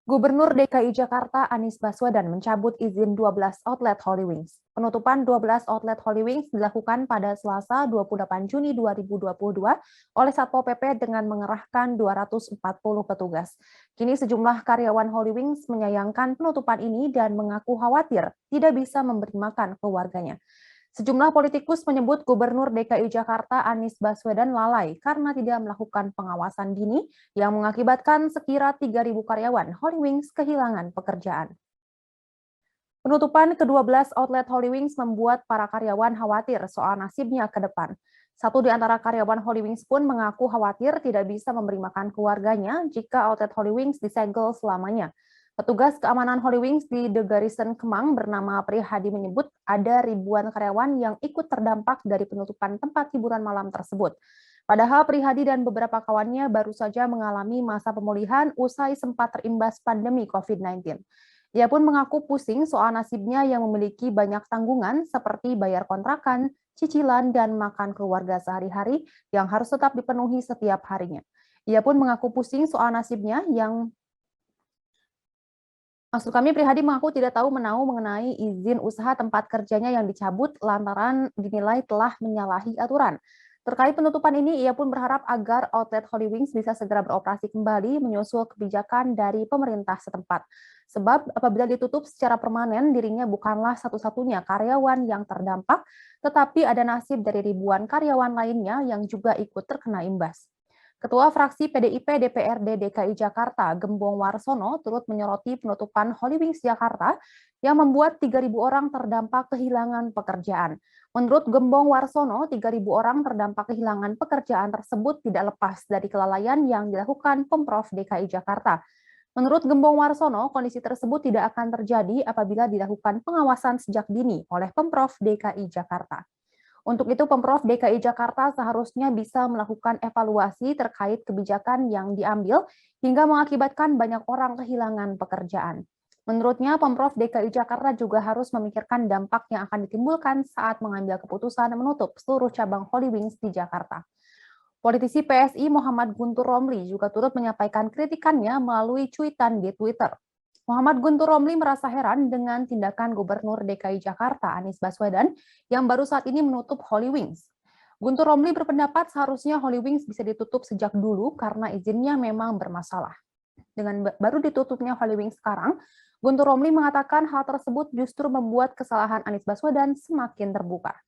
Gubernur DKI Jakarta Anies Baswedan mencabut izin 12 outlet Holy Wings. Penutupan 12 outlet Holy Wings dilakukan pada Selasa 28 Juni 2022 oleh Satpol PP dengan mengerahkan 240 petugas. Kini sejumlah karyawan Holy Wings menyayangkan penutupan ini dan mengaku khawatir tidak bisa memberi makan keluarganya. Sejumlah politikus menyebut Gubernur DKI Jakarta Anies Baswedan lalai karena tidak melakukan pengawasan dini yang mengakibatkan sekira 3.000 karyawan Holy Wings kehilangan pekerjaan. Penutupan ke-12 outlet Holy Wings membuat para karyawan khawatir soal nasibnya ke depan. Satu di antara karyawan Holy Wings pun mengaku khawatir tidak bisa memberi makan keluarganya jika outlet Holy Wings disegel selamanya. Petugas keamanan Holy Wings di The Garrison Kemang bernama Prihadi menyebut ada ribuan karyawan yang ikut terdampak dari penutupan tempat hiburan malam tersebut. Padahal Prihadi dan beberapa kawannya baru saja mengalami masa pemulihan usai sempat terimbas pandemi COVID-19. Ia pun mengaku pusing soal nasibnya yang memiliki banyak tanggungan seperti bayar kontrakan, cicilan, dan makan keluarga sehari-hari yang harus tetap dipenuhi setiap harinya. Ia pun mengaku pusing soal nasibnya yang Maksud kami, Prihadi mengaku tidak tahu menahu mengenai izin usaha tempat kerjanya yang dicabut lantaran dinilai telah menyalahi aturan. Terkait penutupan ini, ia pun berharap agar outlet Holy Wings bisa segera beroperasi kembali menyusul kebijakan dari pemerintah setempat. Sebab apabila ditutup secara permanen, dirinya bukanlah satu-satunya karyawan yang terdampak, tetapi ada nasib dari ribuan karyawan lainnya yang juga ikut terkena imbas. Ketua fraksi PDIP DPRD DKI Jakarta, Gembong Warsono, turut menyoroti penutupan Holy Wings Jakarta yang membuat 3.000 orang terdampak kehilangan pekerjaan. Menurut Gembong Warsono, 3.000 orang terdampak kehilangan pekerjaan tersebut tidak lepas dari kelalaian yang dilakukan Pemprov DKI Jakarta. Menurut Gembong Warsono, kondisi tersebut tidak akan terjadi apabila dilakukan pengawasan sejak dini oleh Pemprov DKI Jakarta. Untuk itu, Pemprov DKI Jakarta seharusnya bisa melakukan evaluasi terkait kebijakan yang diambil hingga mengakibatkan banyak orang kehilangan pekerjaan. Menurutnya, Pemprov DKI Jakarta juga harus memikirkan dampak yang akan ditimbulkan saat mengambil keputusan menutup seluruh cabang Holy Wings di Jakarta. Politisi PSI Muhammad Guntur Romli juga turut menyampaikan kritikannya melalui cuitan di Twitter. Muhammad Guntur Romli merasa heran dengan tindakan Gubernur DKI Jakarta Anies Baswedan yang baru saat ini menutup Holy Wings. Guntur Romli berpendapat seharusnya Holy Wings bisa ditutup sejak dulu karena izinnya memang bermasalah. Dengan baru ditutupnya Holy Wings sekarang, Guntur Romli mengatakan hal tersebut justru membuat kesalahan Anies Baswedan semakin terbuka.